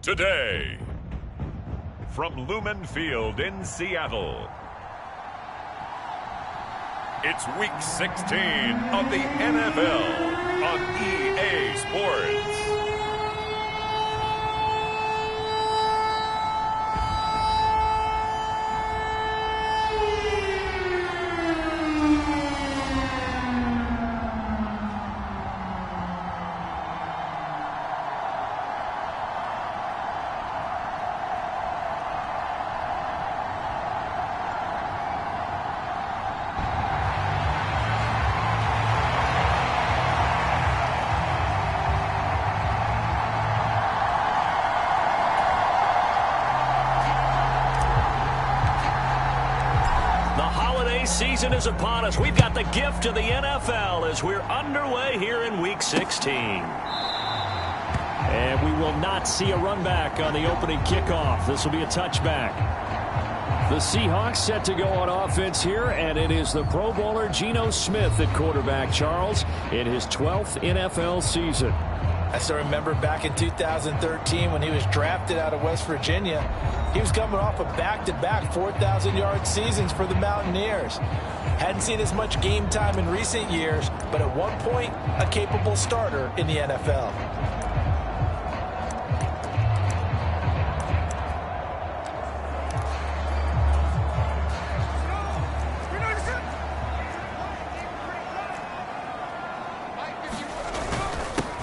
today. From Lumen Field in Seattle, it's Week 16 of the NFL on EA Sports. Season is upon us. We've got the gift of the NFL as we're underway here in Week 16. And we will not see a run back on the opening kickoff. This will be a touchback. The Seahawks set to go on offense here, and it is the Pro Bowler Geno Smith at quarterback, Charles, in his 12th NFL season. I still remember back in 2013 when he was drafted out of West Virginia. He was coming off of back-to-back 4,000-yard seasons for the Mountaineers. Hadn't seen as much game time in recent years, but at one point, a capable starter in the NFL.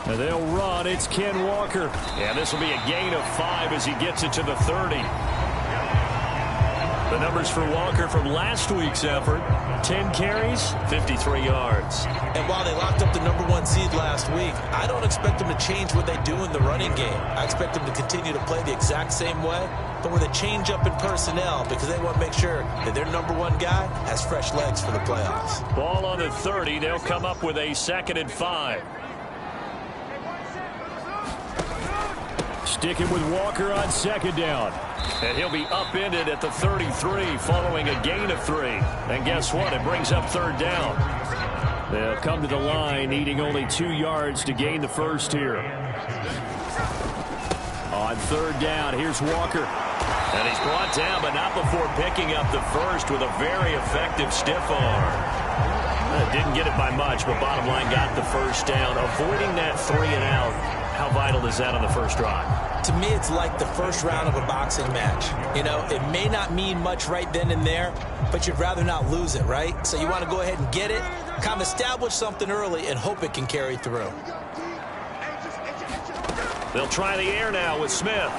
And they'll run. It's Ken Walker. And this will be a gain of 5 as he gets it to the 30. The numbers for Walker from last week's effort: 10 carries, 53 yards. And while they locked up the #1 seed last week, I don't expect them to change what they do in the running game. I expect them to continue to play the exact same way, but with a change up in personnel because they want to make sure that their #1 guy has fresh legs for the playoffs. Ball on the 30. They'll come up with a 2nd and 5. Sticking with Walker on 2nd down. And he'll be upended at the 33 following a gain of 3. And guess what? It brings up 3rd down. They'll come to the line needing only 2 yards to gain the first here. On 3rd down, here's Walker. And he's brought down, but not before picking up the first with a very effective stiff arm. Didn't get it by much, but bottom line got the first down. Avoiding that 3 and out. How vital is that on the first drive? To me, it's like the first round of a boxing match. You know, it may not mean much right then and there, but you'd rather not lose it, right? So you want to go ahead and get it, kind of establish something early, and hope it can carry through. They'll try the air now with Smith.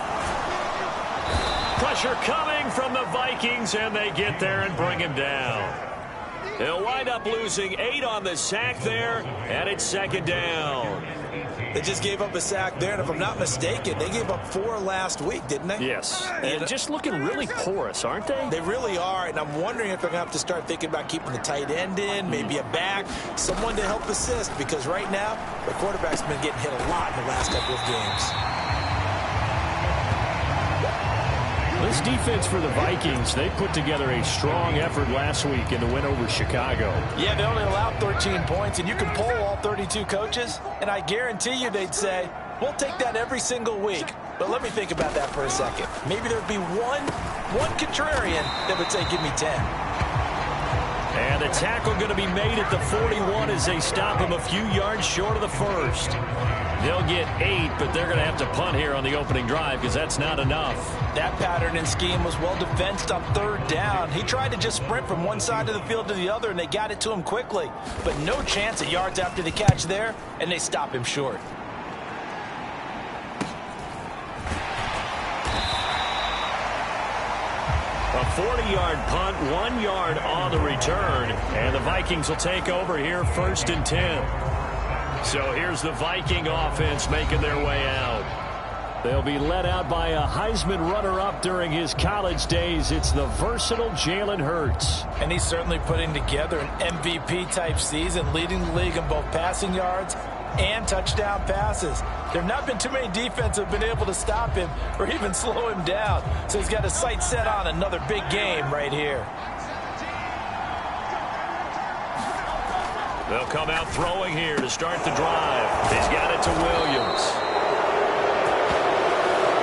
Pressure coming from the Vikings, and they get there and bring him down. They'll wind up losing 8 on the sack there, and it's 2nd down. They just gave up a sack there, and if I'm not mistaken, they gave up 4 last week, didn't they? Yes, and just looking really porous, aren't they? They really are, and I'm wondering if they're going to have to start thinking about keeping the tight end in, maybe a back, someone to help assist, because right now, the quarterback's been getting hit a lot in the last couple of games. This defense for the Vikings, they put together a strong effort last week in the win over Chicago. Yeah, they only allowed 13 points, and you can poll all 32 coaches, and I guarantee you they'd say, we'll take that every single week. But let me think about that for a second. Maybe there'd be one contrarian that would say, give me 10. And the tackle going to be made at the 41 as they stop him a few yards short of the first. They'll get 8, but they're going to have to punt here on the opening drive because that's not enough. That pattern and scheme was well defensed on 3rd down. He tried to just sprint from one side of the field to the other, and they got it to him quickly. But no chance at yards after the catch there, and they stop him short. A 40-yard punt, 1 yard on the return, and the Vikings will take over here 1st and 10. So here's the Viking offense making their way out. They'll be led out by a Heisman runner-up during his college days. It's the versatile Jalen Hurts. And he's certainly putting together an MVP-type season, leading the league in both passing yards and touchdown passes. There have not been too many defenses that have been able to stop him or even slow him down. So he's got his sights set on another big game right here. They'll come out throwing here to start the drive. He's got it to Williams.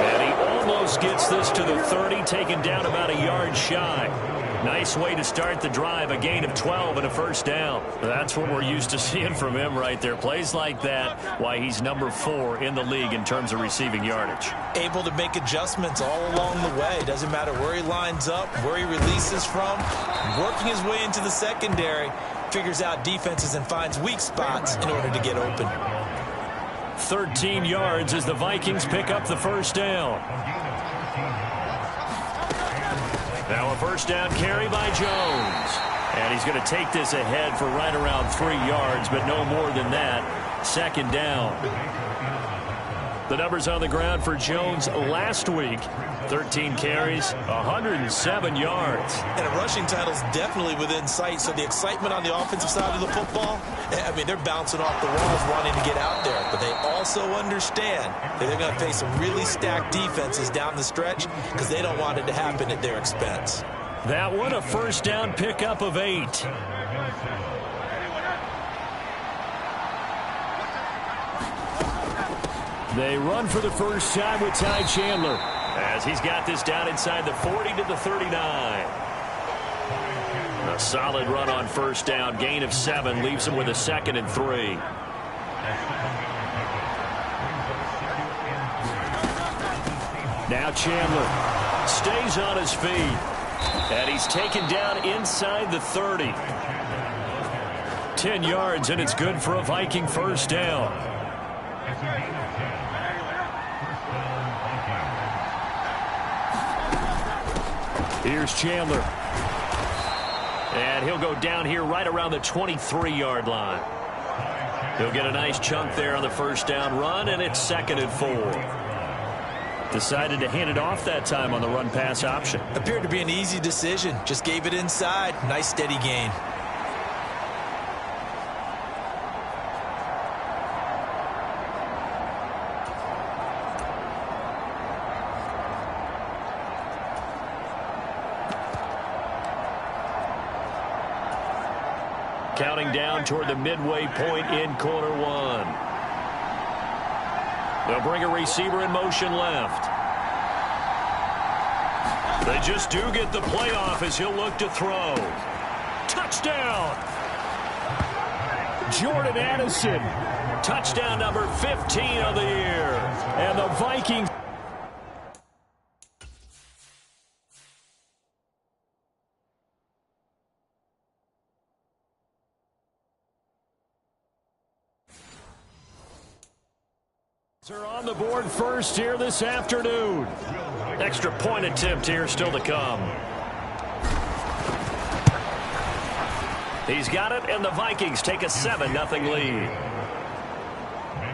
And he almost gets this to the 30, taken down about a yard shy. Nice way to start the drive, a gain of 12 and a first down. That's what we're used to seeing from him right there. Plays like that, why he's number 4 in the league in terms of receiving yardage. Able to make adjustments all along the way. Doesn't matter where he lines up, where he releases from. Working his way into the secondary, figures out defenses and finds weak spots in order to get open. 13 yards as the Vikings pick up the first down. Now a first down carry by Jones. And he's going to take this ahead for right around 3 yards, but no more than that. Second down. The numbers on the ground for Jones last week. 13 carries, 107 yards. And a rushing title is definitely within sight, so the excitement on the offensive side of the football, I mean, they're bouncing off the walls wanting to get out there, but they also understand that they're going to face some really stacked defenses down the stretch because they don't want it to happen at their expense. That one, a first down pickup of 8. They run for the first time with Ty Chandler, as he's got this down inside the 40 to the 39. A solid run on first down, gain of 7, leaves him with a 2nd and 3. Now Chandler stays on his feet, and he's taken down inside the 30. 10 yards, and it's good for a Viking first down. Here's Chandler. And he'll go down here right around the 23-yard line. He'll get a nice chunk there on the first down run, and it's 2nd and 4. Decided to hand it off that time on the run-pass option. Appeared to be an easy decision. Just gave it inside. Nice steady gain. Counting down toward the midway point in quarter 1. They'll bring a receiver in motion left. They just do get the playoff as he'll look to throw. Touchdown! Jordan Addison. Touchdown number 15 of the year. And the Vikings are on the board first here this afternoon. Extra point attempt here still to come. He's got it, and the Vikings take a 7-0 lead.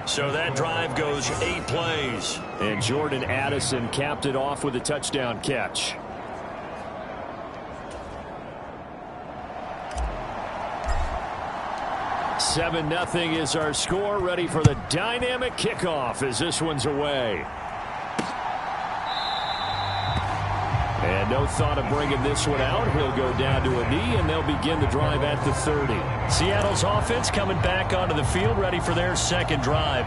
So that drive goes 8 plays. And Jordan Addison capped it off with a touchdown catch. Seven 0 is our score. Ready for the dynamic kickoff as this one's away. And no thought of bringing this one out. He'll go down to a knee, and they'll begin the drive at the 30. Seattle's offense coming back onto the field, ready for their second drive.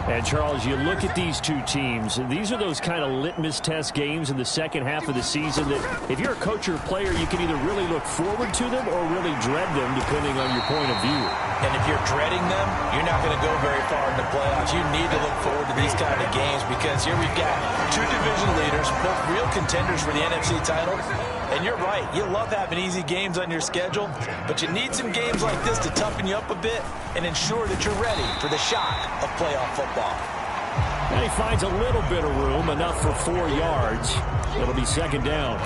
And, Charles, you look at these two teams, and these are those kind of litmus test games in the second half of the season that if you're a coach or a player, you can either really look forward to them or really dread them, depending on your point of view. And if you're dreading them, you're not going to go very far in the playoffs. You need to look forward to these kind of games because here we've got two division leaders, both real contenders for the NFC title. And you're right, you love having easy games on your schedule, but you need some games like this to toughen you up a bit and ensure that you're ready for the shock of playoff football. And he finds a little bit of room, enough for 4 yards. It'll be second down.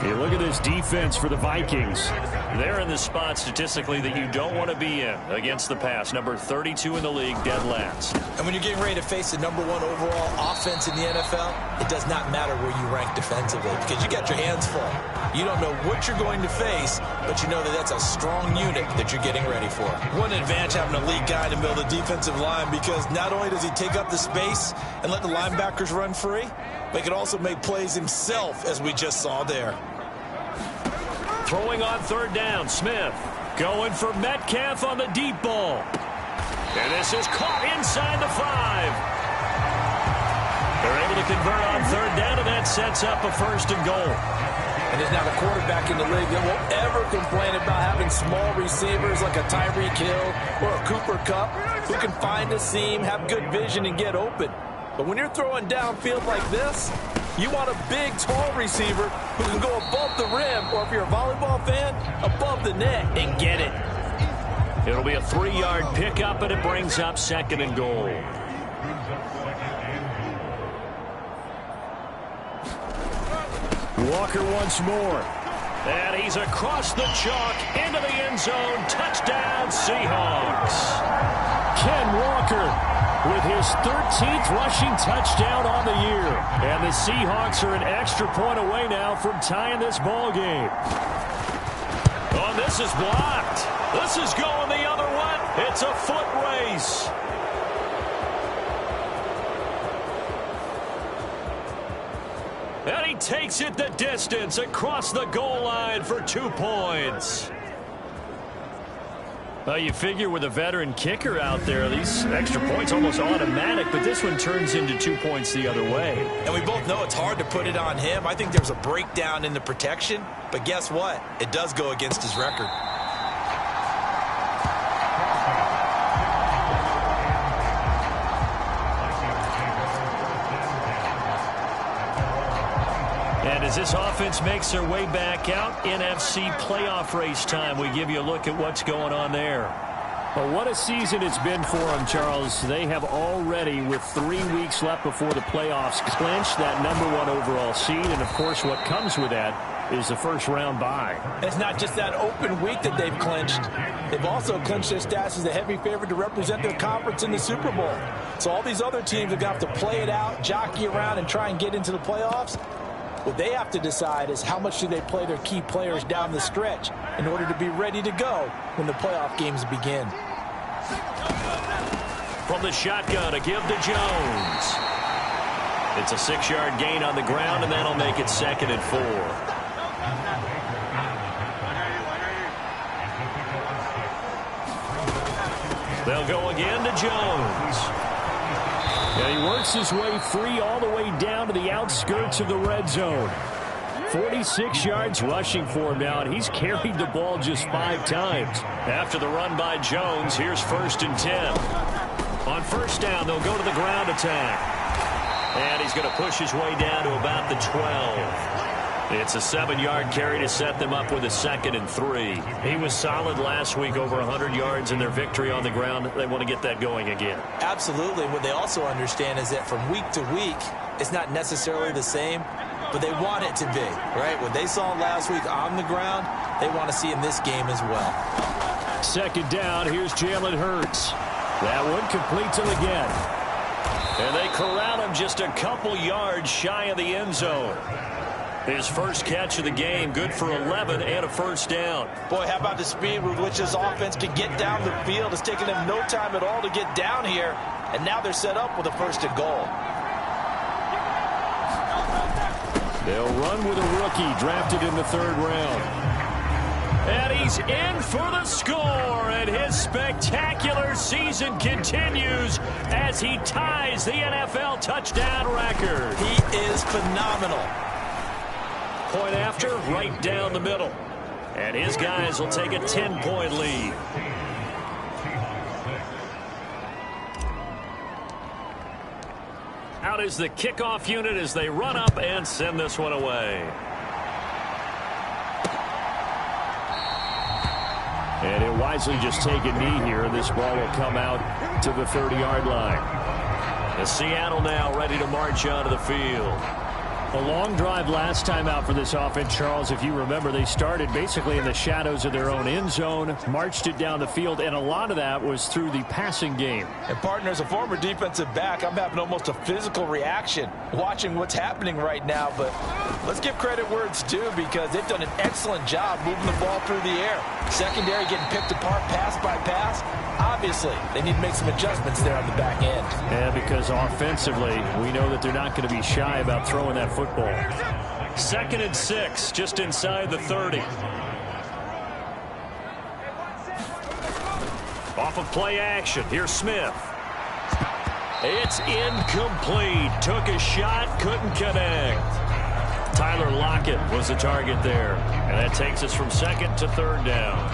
Hey, look at this defense for the Vikings. They're in the spot statistically that you don't want to be in against the pass. Number 32 in the league, dead last. And when you're getting ready to face the #1 overall offense in the NFL, it does not matter where you rank defensively because you got your hands full. You don't know what you're going to face, but you know that that's a strong unit that you're getting ready for. One advantage having a lead guy to build a defensive line because not only does he take up the space and let the linebackers run free, but he can also make plays himself, as we just saw there. Throwing on third down, Smith going for Metcalf on the deep ball. And this is caught inside the 5. They're able to convert on third down, and that sets up a first and goal. And there's not a quarterback in the league that will ever complain about having small receivers like a Tyreek Hill or a Cooper Kupp who can find a seam, have good vision, and get open. But when you're throwing downfield like this, you want a big, tall receiver who can go above the rim, or if you're a volleyball fan, above the net and get it. It'll be a 3-yard pickup, and it brings up second and goal. Walker once more. And he's across the chalk into the end zone. Touchdown, Seahawks. Ken Walker with his 13th rushing touchdown on the year. And the Seahawks are an extra point away now from tying this ball game. Oh, this is blocked. This is going the other way. It's a foot race. And he takes it the distance across the goal line for 2 points. Well, you figure with a veteran kicker out there, these extra points almost automatic, but this one turns into 2 points the other way. And we both know it's hard to put it on him. I think there's a breakdown in the protection, but guess what? It does go against his record. And as this offense makes their way back out, NFC playoff race time, we give you a look at what's going on there. Well, what a season it's been for them, Charles. They have already, with 3 weeks left before the playoffs, clinched that #1 overall seed. And, of course, what comes with that is the first-round bye. It's not just that open week that they've clinched. They've also clinched their status as a heavy favorite to represent their conference in the Super Bowl. So all these other teams are going to have to play it out, jockey around, and try and get into the playoffs. What they have to decide is how much do they play their key players down the stretch in order to be ready to go when the playoff games begin. From the shotgun, a give to Jones. It's a 6-yard gain on the ground, and that'll make it 2nd and 4. They'll go again to Jones. And he works his way free all the way down to the outskirts of the red zone. 46 yards rushing for him now, and he's carried the ball just 5 times. After the run by Jones, here's 1st and 10. On first down, they'll go to the ground attack. And he's going to push his way down to about the 12. It's a 7-yard carry to set them up with a 2nd and 3. He was solid last week, over 100 yards in their victory on the ground. They want to get that going again. Absolutely. What they also understand is that from week to week, it's not necessarily the same, but they want it to be, right? What they saw last week on the ground, they want to see in this game as well. 2nd down, here's Jalen Hurts. That one completes him again. And they corral him just a couple yards shy of the end zone. His first catch of the game, good for 11 and a first down. Boy, how about the speed with which this offense can get down the field? It's taken them no time at all to get down here, and now they're set up with a 1st and goal. They'll run with a rookie drafted in the 3rd round. And he's in for the score, and his spectacular season continues as he ties the NFL touchdown record. He is phenomenal. Point after, right down the middle. And his guys will take a 10-point lead. Out is the kickoff unit as they run up and send this one away. And he'll wisely just take a knee here. This ball will come out to the 30-yard line. The Seattle now ready to march onto the field. A long drive last time out for this offense, Charles. If you remember, they started basically in the shadows of their own end zone, marched it down the field, and a lot of that was through the passing game. And, partner, as a former defensive back, I'm having almost a physical reaction watching what's happening right now. But let's give credit where it's due, because they've done an excellent job moving the ball through the air. Secondary getting picked apart pass by pass. Obviously, they need to make some adjustments there on the back end. Yeah, because offensively, we know that they're not going to be shy about throwing that football. 2nd and 6, just inside the 30. Off of play action, here's Smith. It's incomplete. Took a shot, couldn't connect. Tyler Lockett was the target there. And that takes us from second to third down.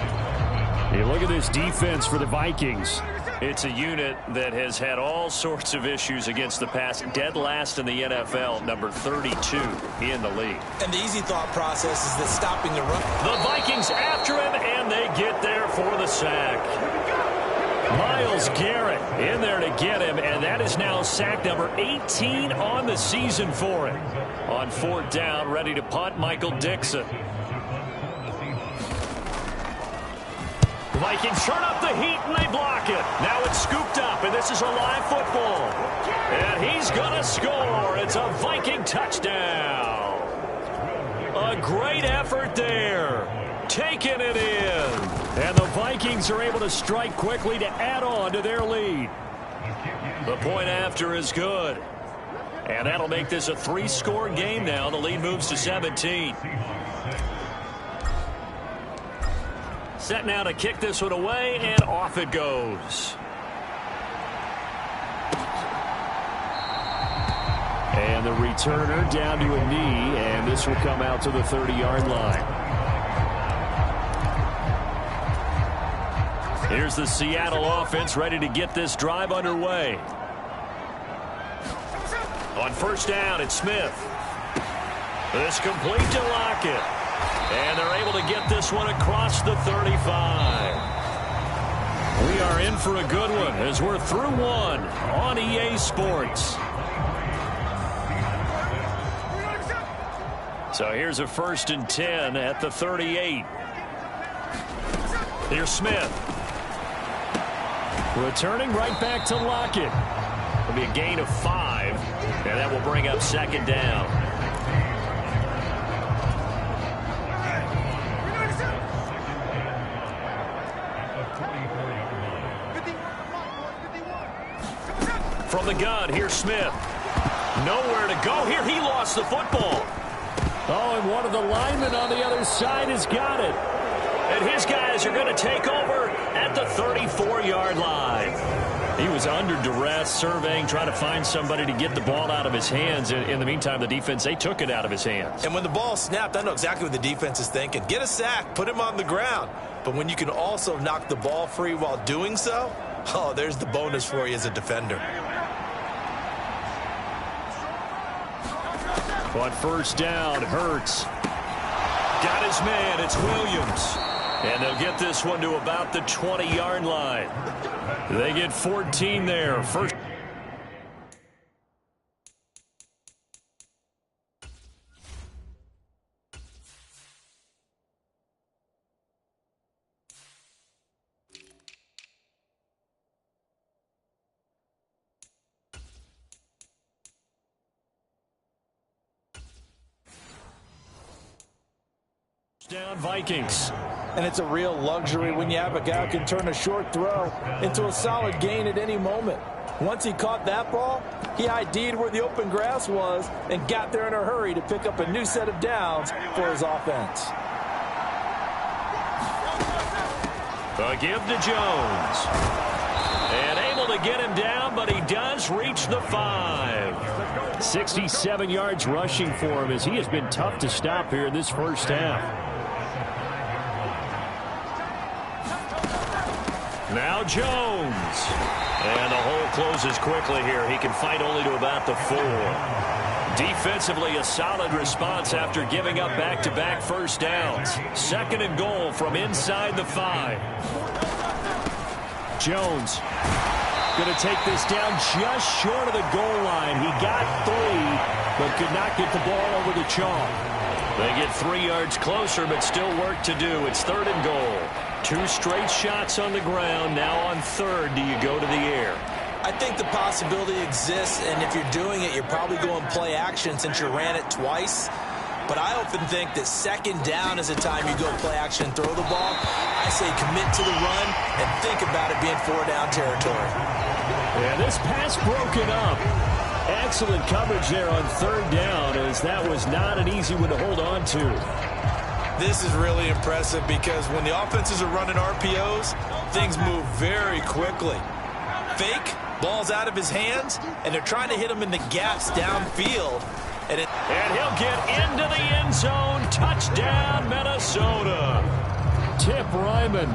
Hey, look at this defense for the Vikings. It's a unit that has had all sorts of issues against the pass. Dead last in the NFL, number 32 in the league. And the easy thought process is that stopping the run. The Vikings after him, and they get there for the sack. Myles Garrett in there to get him, and that is now sack number 18 on the season for him. On fourth down, ready to punt, Michael Dixon. The Vikings turn up the heat, and they block it. Now it's scooped up, and this is a live football. And he's going to score. It's a Viking touchdown. A great effort there. Taking it in. And the Vikings are able to strike quickly to add on to their lead. The point after is good. And that'll make this a 3-score game now. The lead moves to 17. Set now to kick this one away, and off it goes. And the returner down to a knee, and this will come out to the 30-yard line. Here's the Seattle offense ready to get this drive underway. On first down, it's Smith. This complete to Lockett. And they're able to get this one across the 35. We are in for a good one as we're through one on EA Sports. So here's a 1st and 10 at the 38. Here's Smith. Returning right back to Lockett. It'll be a gain of 5, and that will bring up 2nd down. From the gun, here's Smith. Nowhere to go here. He lost the football. Oh, and one of the linemen on the other side has got it. And his guys are going to take over at the 34-yard line. He was under duress, surveying, trying to find somebody to get the ball out of his hands. In the meantime, the defense, they took it out of his hands. And when the ball snapped, I know exactly what the defense is thinking. Get a sack, put him on the ground. But when you can also knock the ball free while doing so, oh, there's the bonus for you as a defender. On first down, Hurts. Got his man, it's Williams. And they'll get this one to about the 20-yard line. They get 14 there. First. Down Vikings. And it's a real luxury when you have a guy who can turn a short throw into a solid gain at any moment. Once he caught that ball, he ID'd where the open grass was and got there in a hurry to pick up a new set of downs for his offense. The give to Jones. And able to get him down, but he does reach the 5. 67 yards rushing for him as he has been tough to stop here in this first half. Now Jones. And the hole closes quickly here. He can fight only to about the 4. Defensively, a solid response after giving up back-to-back first downs. 2nd and goal from inside the 5. Jones going to take this down just short of the goal line. He got 3, but could not get the ball over the chalk. They get 3 yards closer, but still work to do. It's 3rd and goal. 2 straight shots on the ground. Now on 3rd, do you go to the air? I think the possibility exists, and if you're doing it, you're probably going play action since you ran it twice. But I often think that 2nd down is a time you go play action and throw the ball. I say commit to the run and think about it being 4-down territory. And this pass broken up. Excellent coverage there on 3rd down, as that was not an easy one to hold on to. This is really impressive because when the offenses are running RPOs, things move very quickly. Fake, Ball's out of his hands, and they're trying to hit him in the gaps downfield. And he'll get into the end zone. Touchdown, Minnesota. Tip Ryman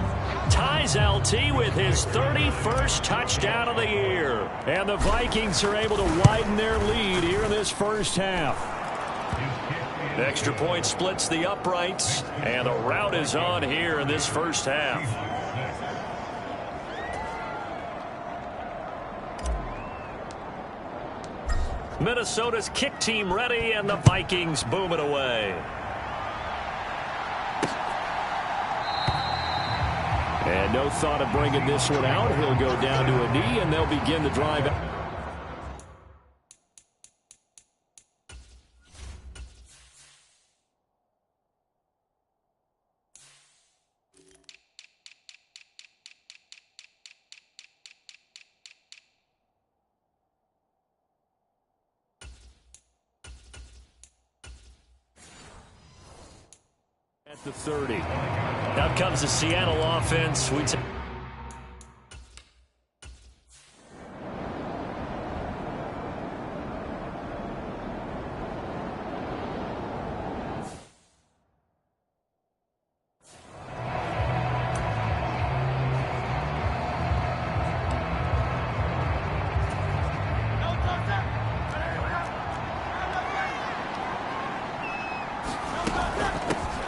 ties LT with his 31st touchdown of the year. And the Vikings are able to widen their lead here in this first half. Extra point splits the uprights, and the rout is on here in this first half. Minnesota's kick team ready, and the Vikings boom it away. And no thought of bringing this one out. He'll go down to a knee, and they'll begin the drive. At the 30. Out comes the Seattle offense.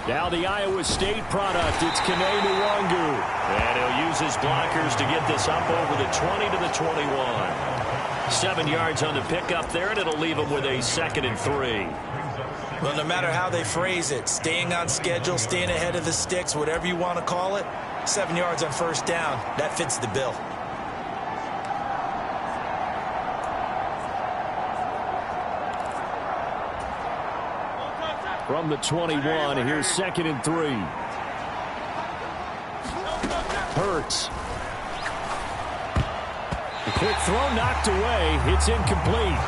Now the Iowa State product, it's Kene Nwangu. And he'll use his blockers to get this up over the 20 to the 21. 7 yards on the pickup there, and it'll leave him with a 2nd and 3. Well, no matter how they phrase it, staying on schedule, staying ahead of the sticks, whatever you want to call it, 7 yards on first down, that fits the bill. From the 21, here's 2nd and 3. Hurts. The quick throw knocked away. It's incomplete.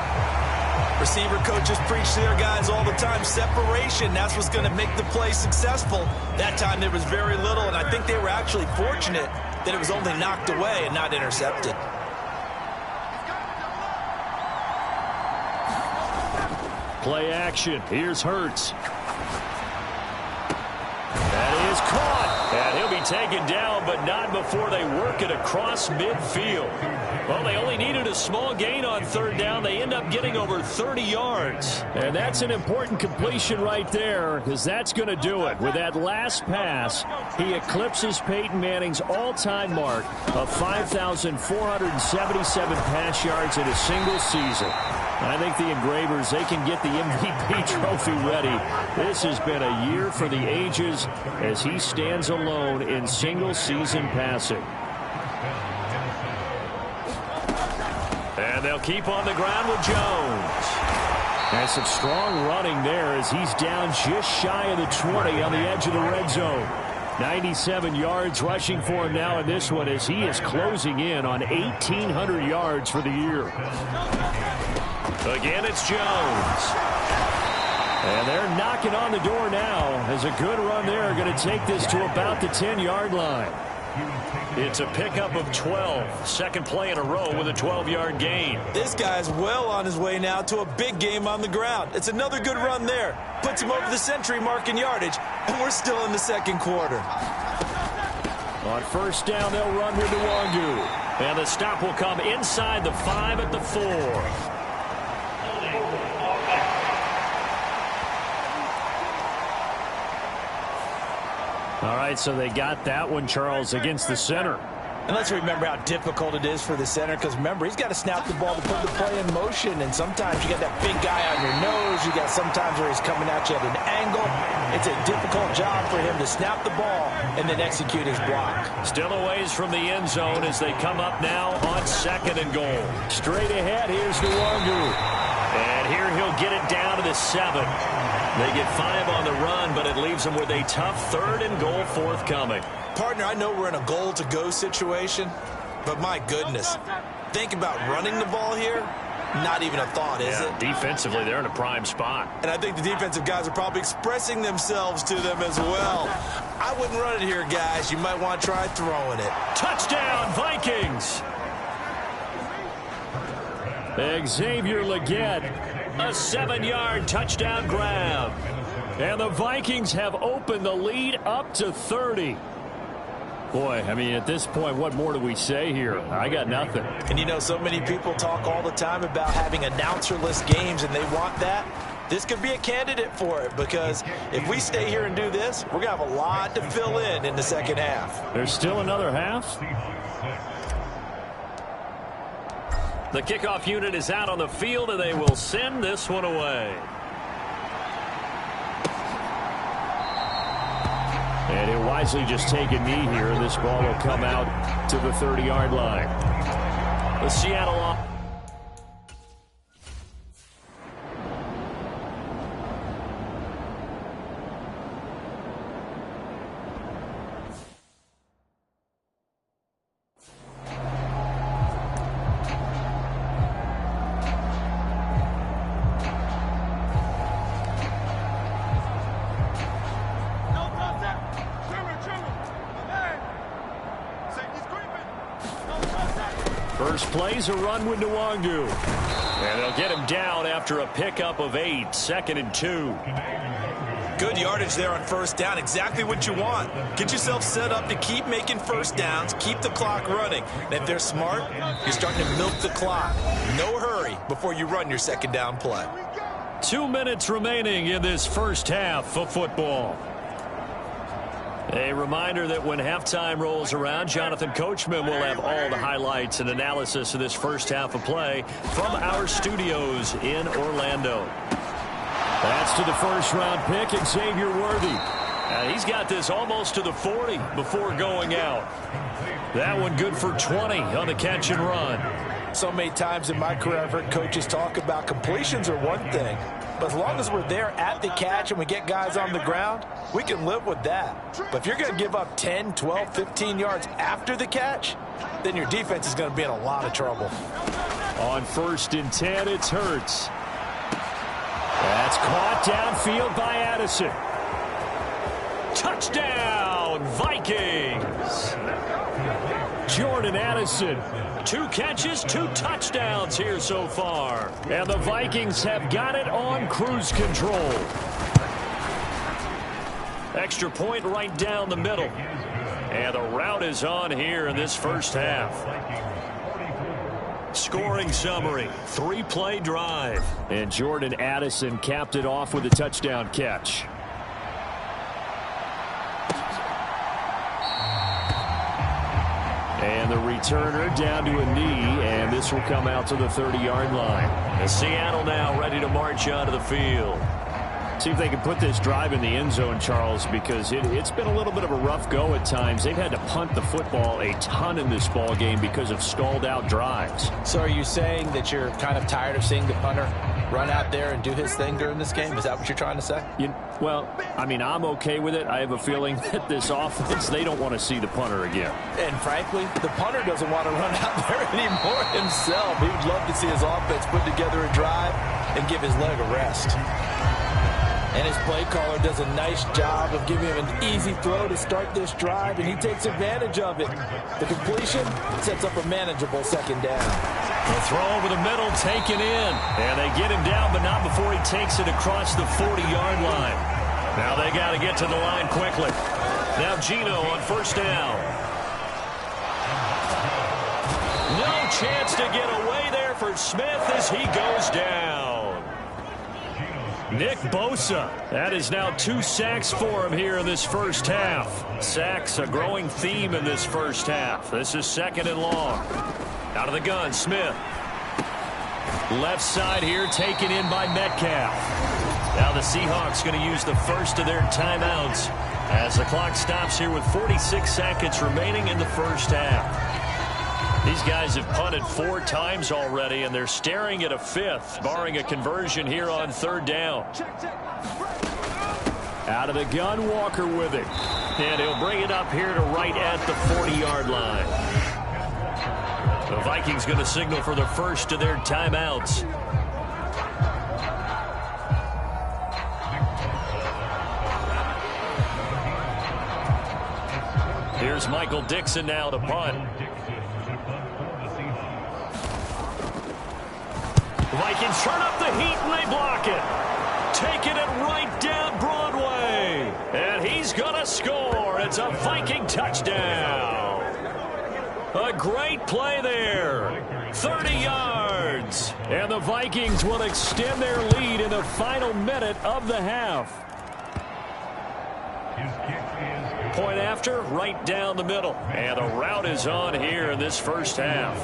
Receiver coaches preach to their guys all the time. Separation, that's what's going to make the play successful. That time there was very little, and I think they were actually fortunate that it was only knocked away and not intercepted. Play action. Here's Hurts. That is caught. And he'll be taken down, but not before they work it across midfield. Well, they only needed a small gain on 3rd down. They end up getting over 30 yards. And that's an important completion right there, because that's going to do it. With that last pass, he eclipses Peyton Manning's all-time mark of 5,477 pass yards in a single season. I think the Engravers, they can get the MVP trophy ready. This has been a year for the ages as he stands alone in single-season passing. And they'll keep on the ground with Jones. And some strong running there as he's down just shy of the 20 on the edge of the red zone. 97 yards rushing for him now in this one as he is closing in on 1,800 yards for the year. Again, it's Jones. And they're knocking on the door now as a good run there going to take this to about the 10-yard line. It's a pickup of 12. 2nd play in a row with a 12-yard gain. This guy's well on his way now to a big game on the ground. It's another good run there. Puts him over the century mark in yardage, and we're still in the 2nd quarter. On 1st down, they'll run with Nwangu. And the stop will come inside the 5 at the 4. All right, so they got that one, Charles, against the center. And let's remember how difficult it is for the center, because remember, he's got to snap the ball to put the play in motion, and sometimes you got that big guy on your nose. You got sometimes where he's coming at you at an angle. It's a difficult job for him to snap the ball and then execute his block. Still a ways from the end zone as they come up now on 2nd and goal. Straight ahead, here's Nwangu. And here he'll get it down to the 7. They get 5 on the run, but it leaves them with a tough 3rd and goal forthcoming. Partner, I know we're in a goal-to-go situation, but my goodness, think about running the ball here. Not even a thought, is it? Defensively, they're in a prime spot. And I think the defensive guys are probably expressing themselves to them as well. I wouldn't run it here, guys. You might want to try throwing it. Touchdown, Vikings! Xavier Legette, a 7-yard touchdown grab. And the Vikings have opened the lead up to 30. Boy, I mean, at this point, what more do we say here? I got nothing. And you know, so many people talk all the time about having announcer-less games, and they want that. This could be a candidate for it, because if we stay here and do this, we're going to have a lot to fill in the second half. There's still another half. The kickoff unit is out on the field, and they will send this one away. And he'll wisely just take a knee here, and this ball will come out to the 30-yard line. The Seattle off. First play's a run with Nwangu. And they'll get him down after a pickup of 8, 2nd and 2. Good yardage there on first down. Exactly what you want. Get yourself set up to keep making first downs, keep the clock running. And if they're smart, you're starting to milk the clock. No hurry before you run your second down play. 2 minutes remaining in this first half of football. A reminder that when halftime rolls around, Jonathan Coachman will have all the highlights and analysis of this first half of play from our studios in Orlando. That's to the first-round pick, Xavier Worthy. And he's got this almost to the 40 before going out. That one good for 20 on the catch and run. So many times in my career, I've heard coaches talk about completions are one thing. But as long as we're there at the catch and we get guys on the ground, we can live with that. But if you're going to give up 10, 12, 15 yards after the catch, then your defense is going to be in a lot of trouble. On 1st and 10, it's Hurts. That's caught downfield by Addison. Touchdown, Vikings! Jordan Addison. 2 catches, 2 touchdowns here so far. And the Vikings have got it on cruise control. Extra point right down the middle. And the route is on here in this first half. Scoring summary, 3-play drive. And Jordan Addison capped it off with a touchdown catch. And the returner down to a knee, and this will come out to the 30-yard line. And Seattle now ready to march onto the field. See if they can put this drive in the end zone, Charles, because it's been a little bit of a rough go at times. They've had to punt the football a ton in this ball game because of stalled-out drives. So are you saying that you're kind of tired of seeing the punter run out there and do his thing during this game? Is that what you're trying to say? Well, I mean, I'm okay with it. I have a feeling that this offense, they don't want to see the punter again. And frankly, the punter doesn't want to run out there anymore himself. He would love to see his offense put together a drive and give his leg a rest. And his play caller does a nice job of giving him an easy throw to start this drive, and he takes advantage of it. The completion sets up a manageable second down. The throw over the middle, taken in. And they get him down, but not before he takes it across the 40-yard line. Now they got to get to the line quickly. Now Gino on first down. No chance to get away there for Smith as he goes down. Nick Bosa. That is now 2 sacks for him here in this first half. Sacks, a growing theme in this first half. This is 2nd and long. Out of the gun, Smith. Left side here, taken in by Metcalf. Now the Seahawks going to use the first of their timeouts as the clock stops here with 46 seconds remaining in the first half. These guys have punted 4 times already, and they're staring at a 5th, barring a conversion here on 3rd down. Out of the gun, Walker with it. And he'll bring it up here to right at the 40-yard line. The Vikings going to signal for the first of their timeouts. Here's Michael Dixon now to punt. Vikings turn up the heat and they block it. Taking it right down Broadway. And he's going to score. It's a Viking touchdown. A great play there. 30 yards. And the Vikings will extend their lead in the final minute of the half. Point after, right down the middle. And the route is on here in this first half.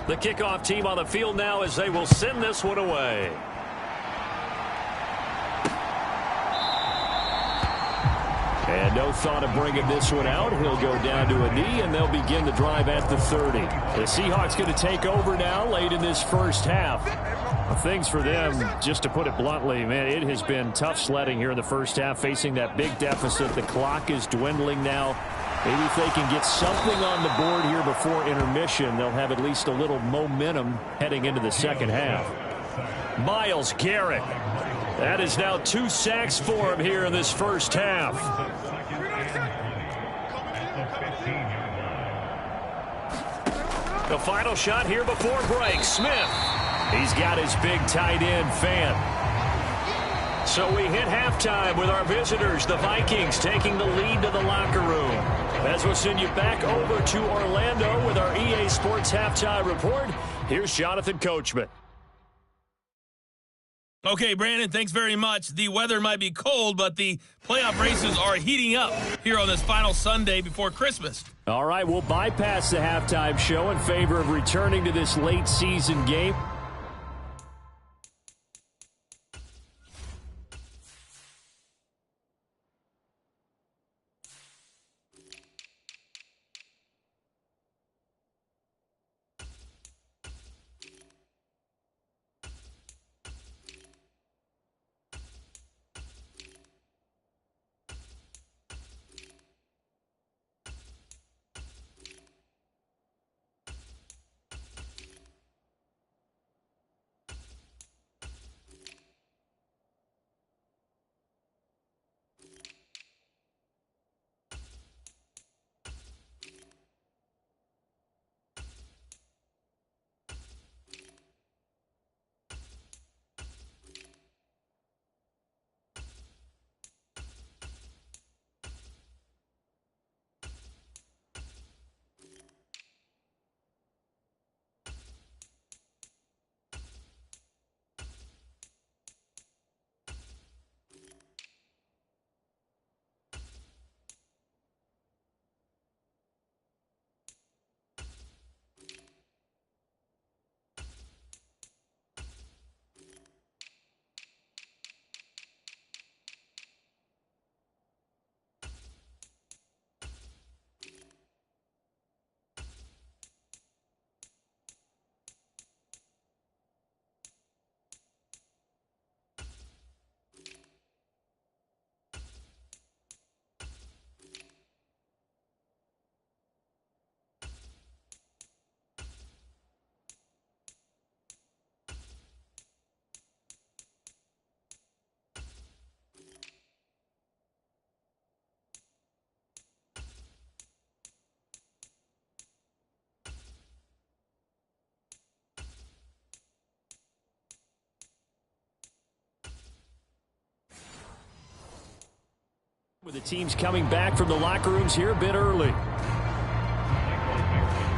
The kickoff team on the field now as they will send this one away. And no thought of bringing this one out. He'll go down to a knee, and they'll begin the drive at the 30. The Seahawks going to take over now late in this first half. Things for them, just to put it bluntly, man, it has been tough sledding here in the first half, facing that big deficit. The clock is dwindling now. Maybe if they can get something on the board here before intermission, they'll have at least a little momentum heading into the second half. Myles Garrett. That is now 2 sacks for him here in this first half. The final shot here before break. Smith. He's got his big tight end fan. So we hit halftime with our visitors, the Vikings, taking the lead to the locker room. As we'll send you back over to Orlando with our EA Sports Halftime Report, here's Jonathan Coachman. Okay, Brandon, thanks very much. The weather might be cold, but the playoff races are heating up here on this final Sunday before Christmas. All right, we'll bypass the halftime show in favor of returning to this late season game. With the teams coming back from the locker rooms here a bit early.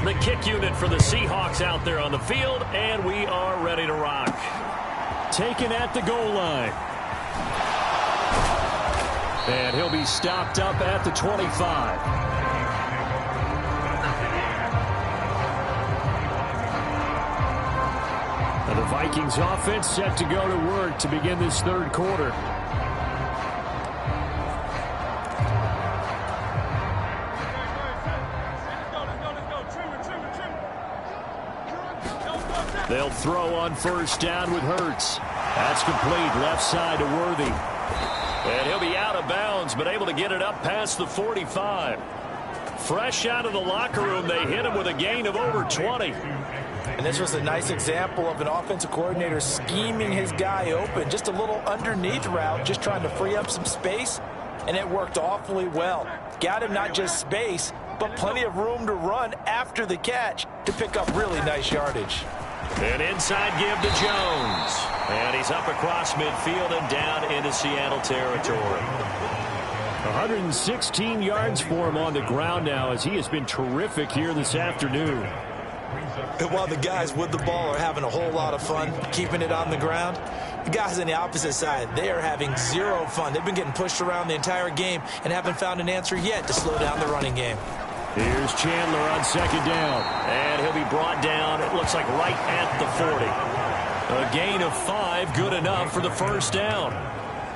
The kick unit for the Seahawks out there on the field, and we are ready to rock. Taken at the goal line. And he'll be stopped up at the 25. And the Vikings offense set to go to work to begin this third quarter. They'll throw on first down with Hurts. That's complete, left side to Worthy. And he'll be out of bounds, but able to get it up past the 45. Fresh out of the locker room, they hit him with a gain of over 20. And this was a nice example of an offensive coordinator scheming his guy open. Just a little underneath route, just trying to free up some space, and it worked awfully well. Got him not just space, but plenty of room to run after the catch to pick up really nice yardage. An inside give to Jones. And he's up across midfield and down into Seattle territory. 116 yards for him on the ground now, as he has been terrific here this afternoon. And while the guys with the ball are having a whole lot of fun keeping it on the ground, the guys on the opposite side, they are having zero fun. They've been getting pushed around the entire game and haven't found an answer yet to slow down the running game. Here's Chandler on second down. And he'll be brought down, it looks like right at the 40. A gain of 5, good enough for the first down.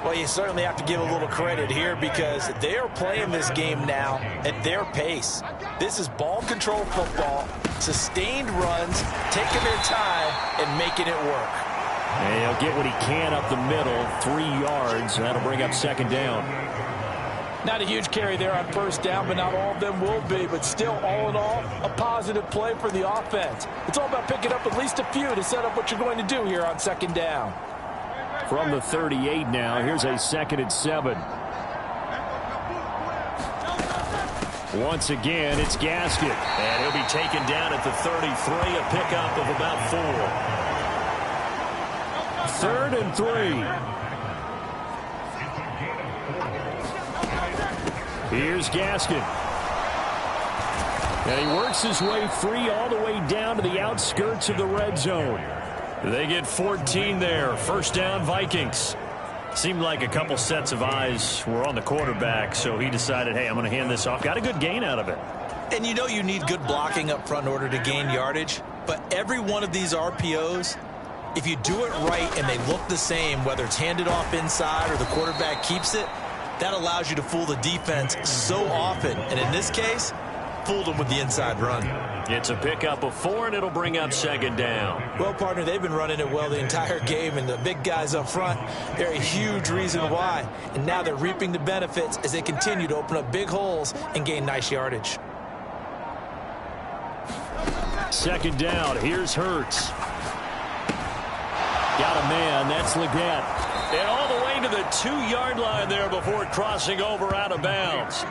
Well, you certainly have to give a little credit here because they are playing this game now at their pace. This is ball control football, sustained runs, taking their time and making it work. And he'll get what he can up the middle, 3 yards. That'll bring up second down. Not a huge carry there on first down, but not all of them will be. But still, all in all, a positive play for the offense. It's all about picking up at least a few to set up what you're going to do here on second down. From the 38 now, here's a 2nd and 7. Once again, it's Gaskin. And he'll be taken down at the 33, a pickup of about 4. 3rd and 3. Here's Gaskin. And he works his way free all the way down to the outskirts of the red zone. They get 14 there. First down, Vikings. Seemed like a couple sets of eyes were on the quarterback, so he decided, hey, I'm going to hand this off. Got a good gain out of it. And you know you need good blocking up front in order to gain yardage, but every one of these RPOs, if you do it right and they look the same, whether it's handed off inside or the quarterback keeps it, that allows you to fool the defense so often. And in this case, fooled them with the inside run. It's a pickup of 4, and it'll bring up second down. Well, partner, they've been running it well the entire game, and the big guys up front, they're a huge reason why. And now they're reaping the benefits as they continue to open up big holes and gain nice yardage. Second down, here's Hurts. Got a man, that's Leggett. And all the way to the 2-yard line there before crossing over out of bounds.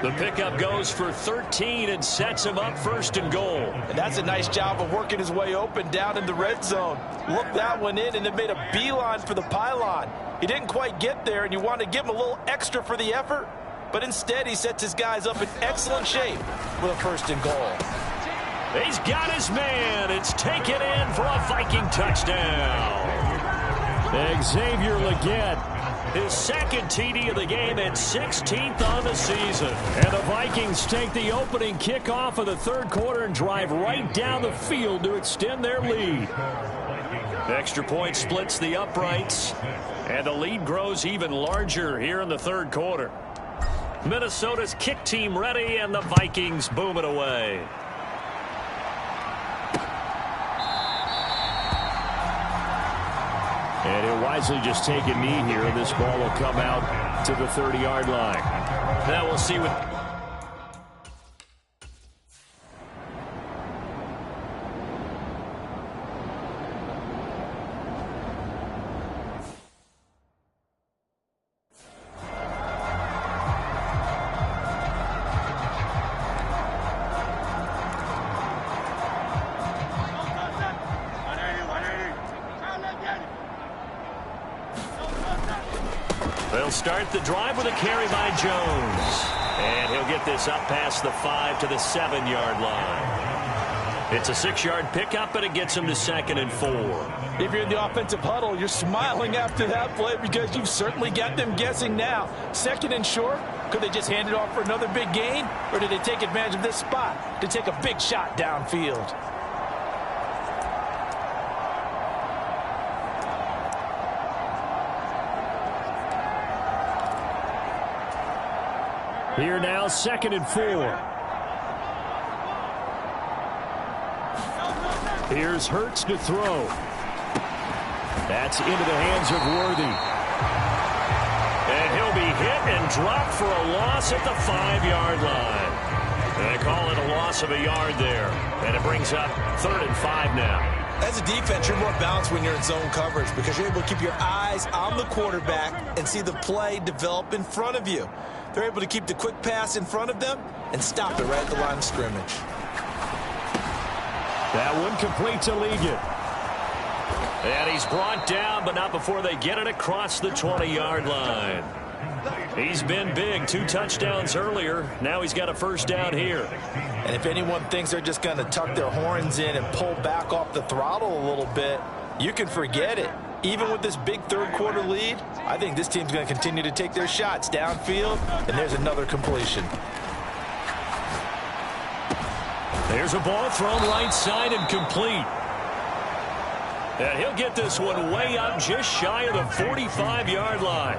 The pickup goes for 13 and sets him up 1st and goal. And that's a nice job of working his way open down in the red zone. Looked that one in and then made a beeline for the pylon. He didn't quite get there, and you want to give him a little extra for the effort. But instead, he sets his guys up in excellent shape with a 1st and goal. He's got his man. It's taken in for a Viking touchdown. Xavier Leggett. His 2nd TD of the game and 16th on the season. And the Vikings take the opening kickoff of the 3rd quarter and drive right down the field to extend their lead. Extra point splits the uprights, and the lead grows even larger here in the 3rd quarter. Minnesota's kick team ready, and the Vikings boom it away. And he'll wisely just take a knee here. This ball will come out to the 30-yard line. Now we'll see what... They'll start the drive with a carry by Jones. And he'll get this up past the 5 to the 7-yard line. It's a 6-yard pickup, and it gets him to 2nd and 4. If you're in the offensive huddle, you're smiling after that play because you've certainly got them guessing now. 2nd and short, could they just hand it off for another big gain? Or did they take advantage of this spot to take a big shot downfield? Here now, 2nd and 4. Here's Hurts to throw. That's into the hands of Worthy. And he'll be hit and dropped for a loss at the 5-yard line. They call it a loss of a yard there. And it brings up 3rd and 5 now. As a defense, you're more balanced when you're in zone coverage because you're able to keep your eyes on the quarterback and see the play develop in front of you. They're able to keep the quick pass in front of them and stop it right at the line of scrimmage. That one complete to Ligon. And he's brought down, but not before they get it across the 20-yard line. He's been big. 2 touchdowns earlier. Now he's got a first down here. And if anyone thinks they're just going to tuck their horns in and pull back off the throttle a little bit, you can forget it. Even with this big third-quarter lead, I think this team's going to continue to take their shots downfield, and there's another completion. There's a ball thrown right side and complete. And he'll get this one way up just shy of the 45-yard line.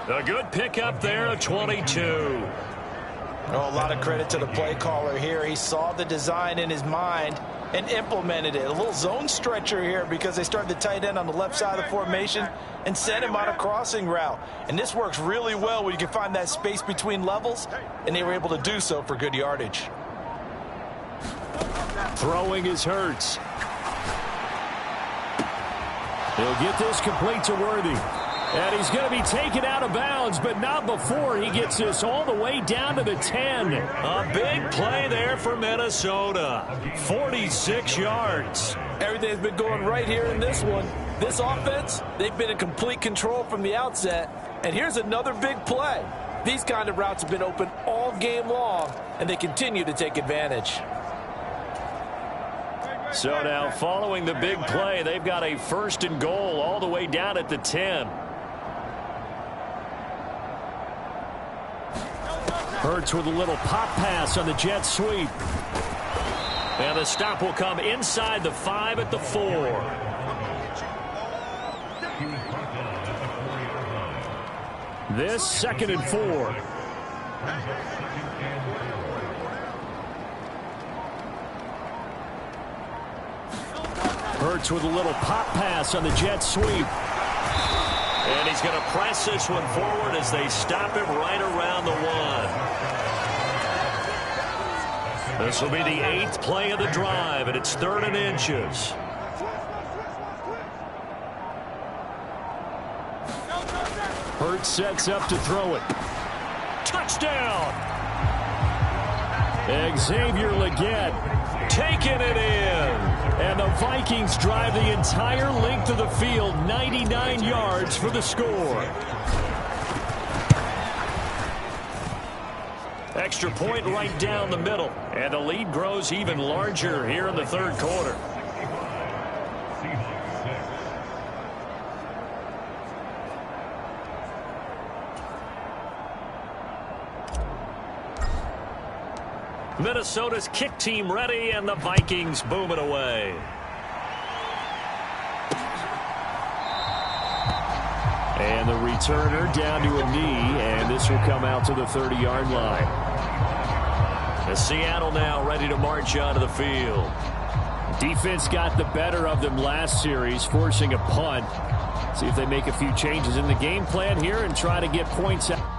A good pickup there at 22. Oh, a lot of credit to the play caller here. He saw the design in his mind and implemented it. A little zone stretcher here because they started the tight end on the left side of the formation and sent him on a crossing route. And this works really well when you can find that space between levels, and they were able to do so for good yardage. Throwing is Hurts. He'll get this complete to Worthy. And he's going to be taken out of bounds, but not before he gets this all the way down to the 10. A big play there for Minnesota. 46 yards. Everything's been going right here in this one. This offense, they've been in complete control from the outset. And here's another big play. These kind of routes have been open all game long, and they continue to take advantage. So now following the big play, they've got a 1st and goal all the way down at the 10. Hurts with a little pop pass on the jet sweep. And the stop will come inside the 5 at the 4. This 2nd and 4. Hurts with a little pop pass on the jet sweep. And he's going to press this one forward as they stop him right around the 1. This will be the 8th play of the drive, and it's 3rd and inches. Hurts sets up to throw it. Touchdown! Xavier Legette taking it in. And the Vikings drive the entire length of the field, 99 yards for the score. Extra point right down the middle. And the lead grows even larger here in the 3rd quarter. Minnesota's kick team ready, and the Vikings boom it away. And the returner down to a knee, and this will come out to the 30-yard line. And Seattle now ready to march onto the field. Defense got the better of them last series, forcing a punt. See if they make a few changes in the game plan here and try to get points out.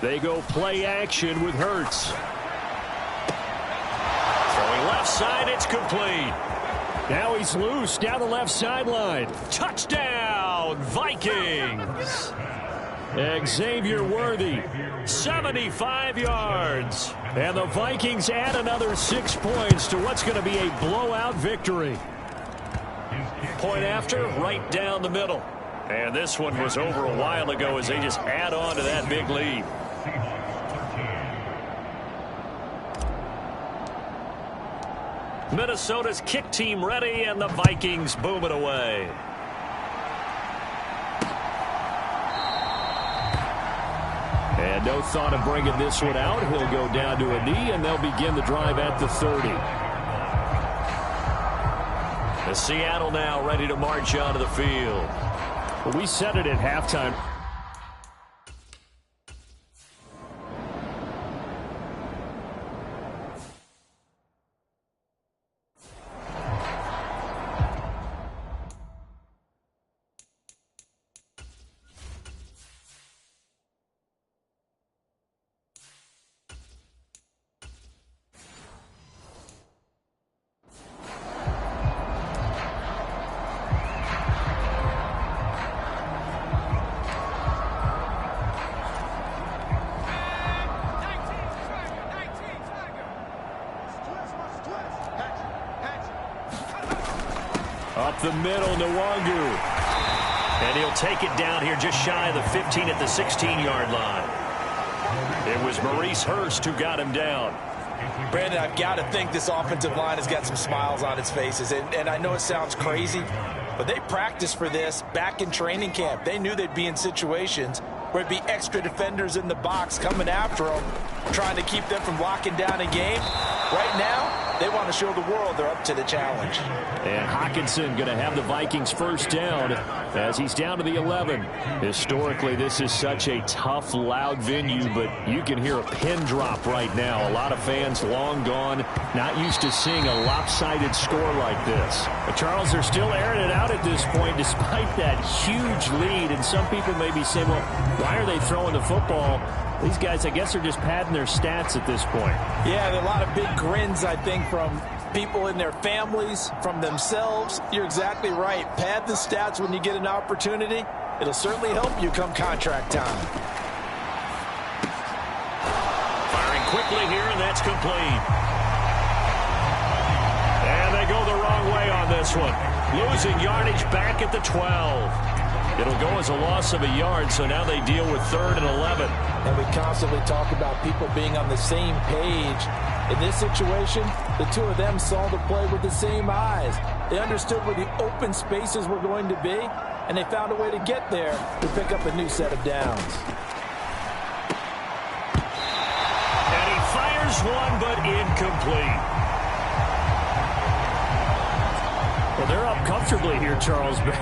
They go play action with Hurts. Throwing left side, it's complete. Now he's loose down the left sideline. Touchdown, Vikings. Xavier Worthy, 75 yards. And the Vikings add another 6 points to what's going to be a blowout victory. Point after, right down the middle. And this one was over a while ago as they just add on to that big lead. Minnesota's kick team ready, and the Vikings boom it away. And no thought of bringing this one out. He'll go down to a knee, and they'll begin the drive at the 30. And Seattle now ready to march onto the field. Well, we said it at halftime. Up the middle, Nwangu. And he'll take it down here just shy of the 15 at the 16-yard line. It was Maurice Hurst who got him down. Brandon, I've got to think this offensive line has got some smiles on its faces. And I know it sounds crazy, but they practiced for this back in training camp. They knew they'd be in situations where it'd be extra defenders in the box coming after them, trying to keep them from locking down a game. Right now, they want to show the world they're up to the challenge. And Hockenson going to have the Vikings first down as he's down to the 11. Historically, this is such a tough, loud venue, but you can hear a pin drop right now. A lot of fans long gone, not used to seeing a lopsided score like this. But Charles, they're still airing it out at this point despite that huge lead. And some people may be saying, well, why are they throwing the football? These guys, I guess, are just padding their stats at this point. Yeah, there are a lot of big grins, I think, from people in their families, from themselves. You're exactly right. Pad the stats when you get an opportunity. It'll certainly help you come contract time. Firing quickly here, and that's complete. And they go the wrong way on this one. Losing yardage back at the 12. It'll go as a loss of a yard, so now they deal with 3rd and 11. And we constantly talk about people being on the same page. In this situation, the two of them saw the play with the same eyes. They understood where the open spaces were going to be, and they found a way to get there to pick up a new set of downs. And he fires one, but incomplete. Well, they're up comfortably here, Charles, but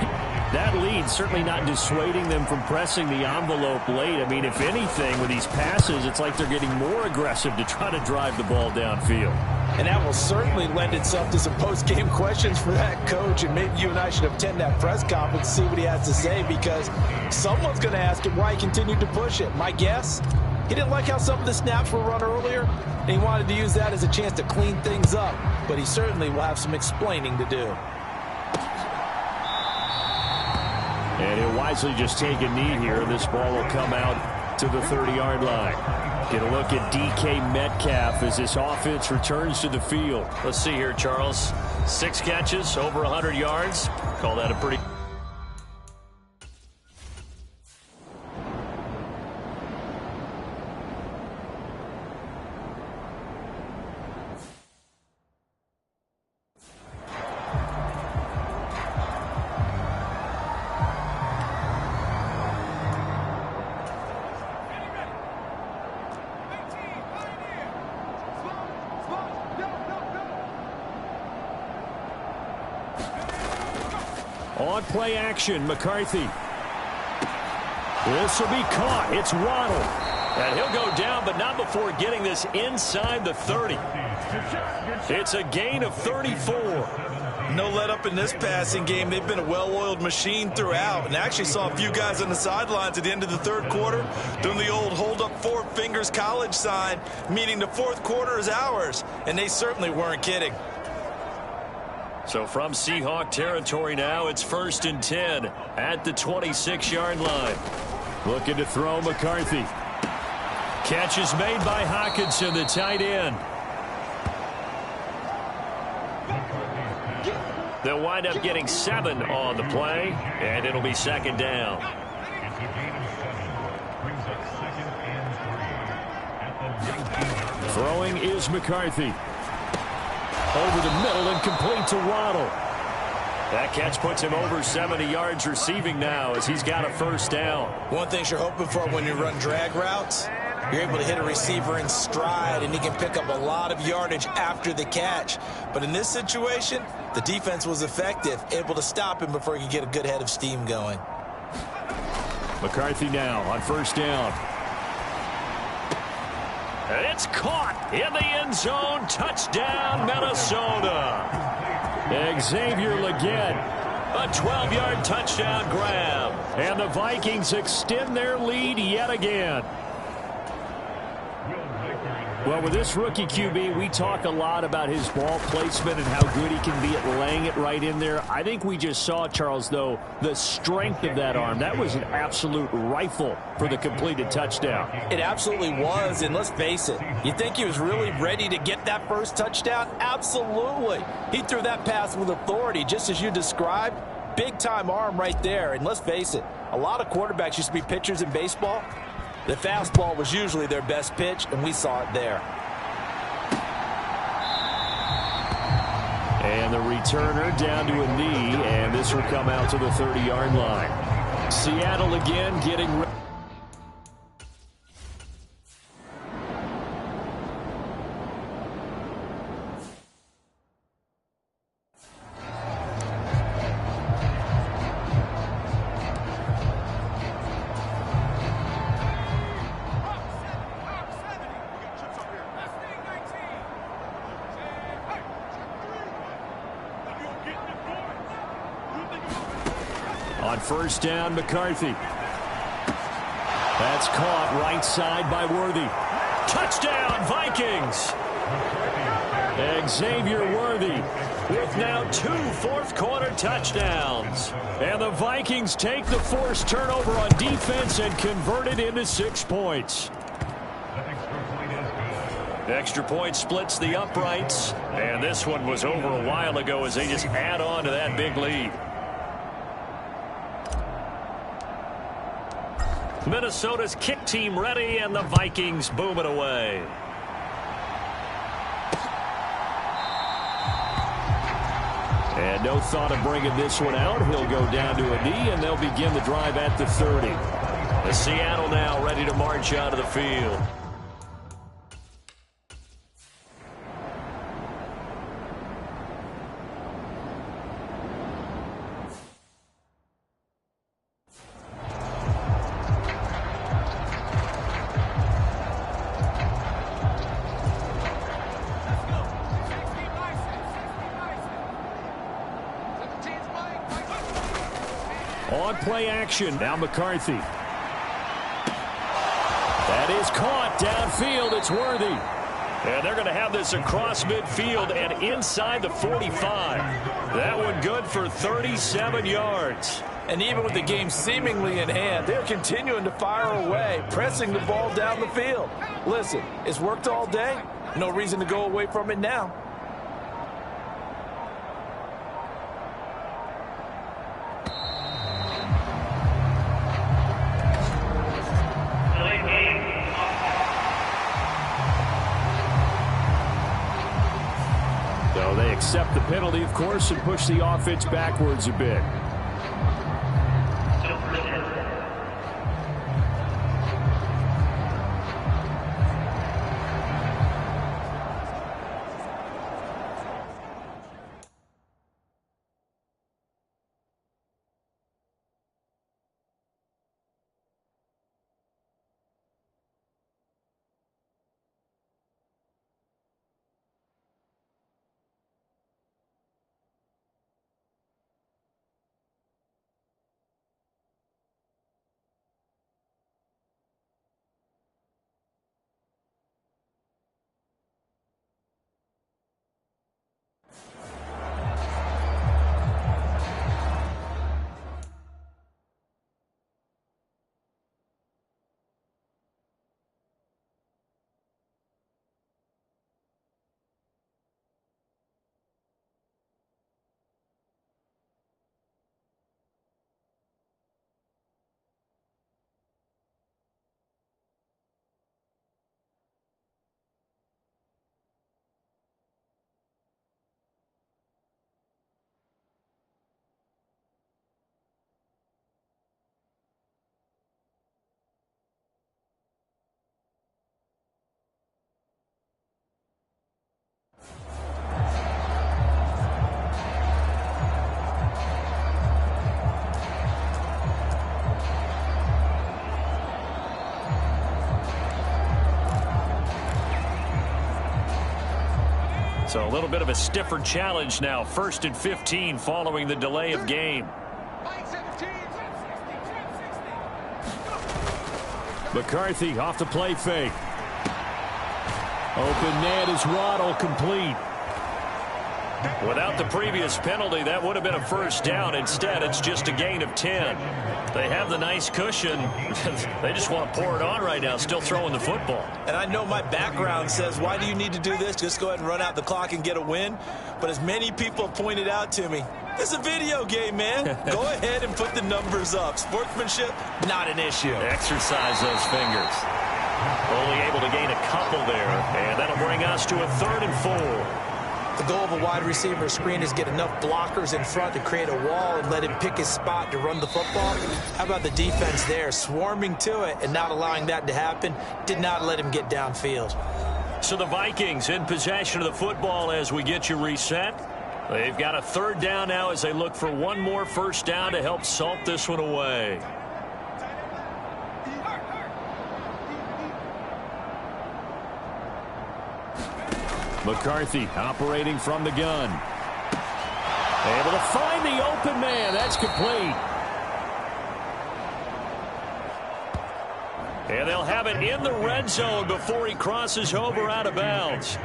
that lead certainly not dissuading them from pressing the envelope late. I mean, if anything, with these passes, it's like they're getting more aggressive to try to drive the ball downfield. And that will certainly lend itself to some post-game questions for that coach. And maybe you and I should attend that press conference to see what he has to say, because someone's going to ask him why he continued to push it. My guess, he didn't like how some of the snaps were run earlier, and he wanted to use that as a chance to clean things up. But he certainly will have some explaining to do. And he'll wisely just take a knee here. This ball will come out to the 30-yard line. Get a look at DK Metcalf as this offense returns to the field. Let's see here, Charles. 6 catches, over 100 yards. Call that a pretty... On play action, McCarthy. This will be caught. It's Waddle. And he'll go down, but not before getting this inside the 30. It's a gain of 34. No let up in this passing game. They've been a well-oiled machine throughout, and actually saw a few guys on the sidelines at the end of the 3rd quarter doing the old hold up 4 fingers college sign, meaning the 4th quarter is ours, and they certainly weren't kidding. So from Seahawk territory now, it's 1st and 10 at the 26-yard line. Looking to throw McCarthy. Catch is made by Hockenson, the tight end. They'll wind up getting 7 on the play, and it'll be 2nd down. Throwing is McCarthy. Over the middle and complete to Waddle. That catch puts him over 70 yards receiving now as he's got a 1st down. One thing you're hoping for when you run drag routes, You're able to hit a receiver in stride, and he can pick up a lot of yardage after the catch. But in this situation, the defense was effective, able to stop him before he could get a good head of steam going. McCarthy now on first down. It's caught in the end zone. Touchdown, Minnesota. Xavier Legette. A 12-yard touchdown grab. And the Vikings extend their lead yet again. Well, with this rookie QB, we talk a lot about his ball placement and how good he can be at laying it right in there. I think we just saw, Charles, though, the strength of that arm. That was an absolute rifle for the completed touchdown. It absolutely was, and let's face it, you think he was really ready to get that first touchdown? Absolutely. He threw that pass with authority, just as you described. Big-time arm right there, and let's face it, a lot of quarterbacks used to be pitchers in baseball. The fastball was usually their best pitch, and we saw it there. And the returner down to a knee, and this will come out to the 30-yard line. Seattle again getting ready. On first down, McCarthy. That's caught right side by Worthy. Touchdown, Vikings! Xavier Worthy with now 2 fourth-quarter touchdowns. And the Vikings take the forced turnover on defense and convert it into 6 points. Extra point splits the uprights. And this one was over a while ago as they just add on to that big lead. Minnesota's kick team ready, and the Vikings boom it away. And no thought of bringing this one out. He'll go down to a knee, and they'll begin the drive at the 30. The Seattle now ready to march out of the field. On play action, now McCarthy. That is caught downfield. It's Worthy. And they're going to have this across midfield and inside the 45. That one good for 37 yards. And even with the game seemingly in hand, they're continuing to fire away, pressing the ball down the field. Listen, it's worked all day. No reason to go away from it now. So they accept the penalty, of course, and push the offense backwards a bit. So a little bit of a stiffer challenge now. 1st and 15 following the delay of game. McCarthy off the play fake. Open net is Waddle, complete. Without the previous penalty, that would have been a first down. Instead, it's just a gain of 10. They have the nice cushion. They just want to pour it on right now, still throwing the football. And I know my background says, why do you need to do this? Just go ahead and run out the clock and get a win. But as many people pointed out to me, it's a video game, man. Go ahead and put the numbers up. Sportsmanship, not an issue. Exercise those fingers. Only able to gain a couple there. And that'll bring us to a 3rd and 4. The goal of a wide receiver screen is get enough blockers in front to create a wall and let him pick his spot to run the football. How about the defense there, swarming to it and not allowing that to happen? Did not let him get downfield. So the Vikings in possession of the football as we get you reset. They've got a 3rd down now as they look for one more first down to help salt this one away. McCarthy operating from the gun. Able to find the open man. That's complete. And they'll have it in the red zone before he crosses over out of bounds.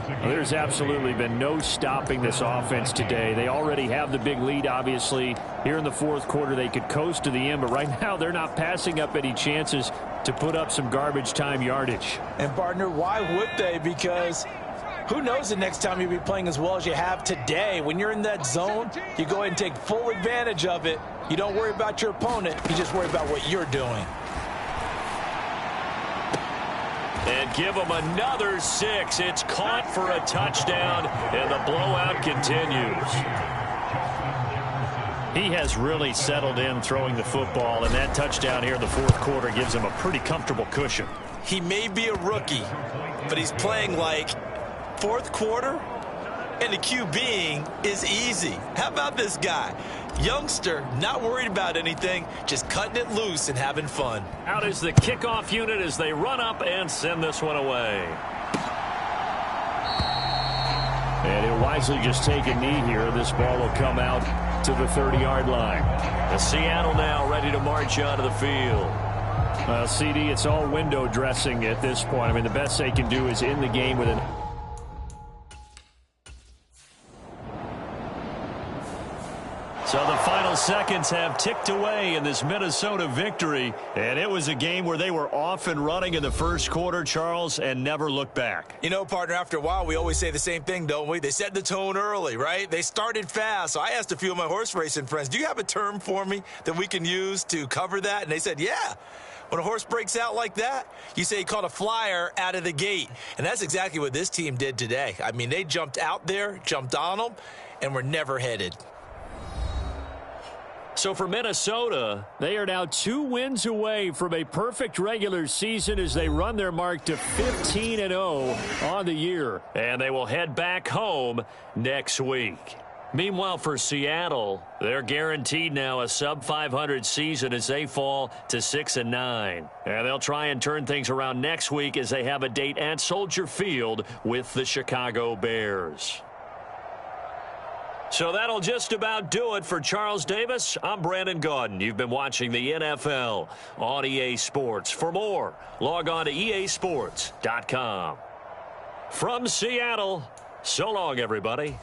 Well, there's absolutely been no stopping this offense today. They already have the big lead, obviously. Here in the 4th quarter, they could coast to the end, but right now they're not passing up any chances to put up some garbage time yardage. And, partner, why would they? Because who knows the next time you'll be playing as well as you have today. When you're in that zone, you go ahead and take full advantage of it. You don't worry about your opponent. You just worry about what you're doing. And give them another 6. It's caught for a touchdown, and the blowout continues. He has really settled in throwing the football, and that touchdown here in the 4th quarter gives him a pretty comfortable cushion. He may be a rookie, but he's playing like 4th quarter, and the QBing is easy. How about this guy? Youngster, not worried about anything, just cutting it loose and having fun. Out is the kickoff unit as they run up and send this one away. And he'll wisely just take a knee here. This ball will come out to the 30-yard line. The Seattle now ready to march onto the field. CD, it's all window dressing at this point. I mean, the best they can do is in the game with an... So the final seconds have ticked away in this Minnesota victory, and it was a game where they were off and running in the 1st quarter, Charles, and never looked back. You know, partner, after a while, we always say the same thing, don't we? They set the tone early, right? They started fast. So I asked a few of my horse racing friends, do you have a term for me that we can use to cover that? And they said, yeah. When a horse breaks out like that, you say he caught a flyer out of the gate. And that's exactly what this team did today. I mean, they jumped out there, jumped on them, and were never headed. So for Minnesota, they are now 2 wins away from a perfect regular season as they run their mark to 15-0 on the year. And they will head back home next week. Meanwhile, for Seattle, they're guaranteed now a sub-500 season as they fall to 6-9. And they'll try and turn things around next week as they have a date at Soldier Field with the Chicago Bears. So that'll just about do it for Charles Davis. I'm Brandon Gaudin. You've been watching the NFL on EA Sports. For more, log on to easports.com. From Seattle, so long, everybody.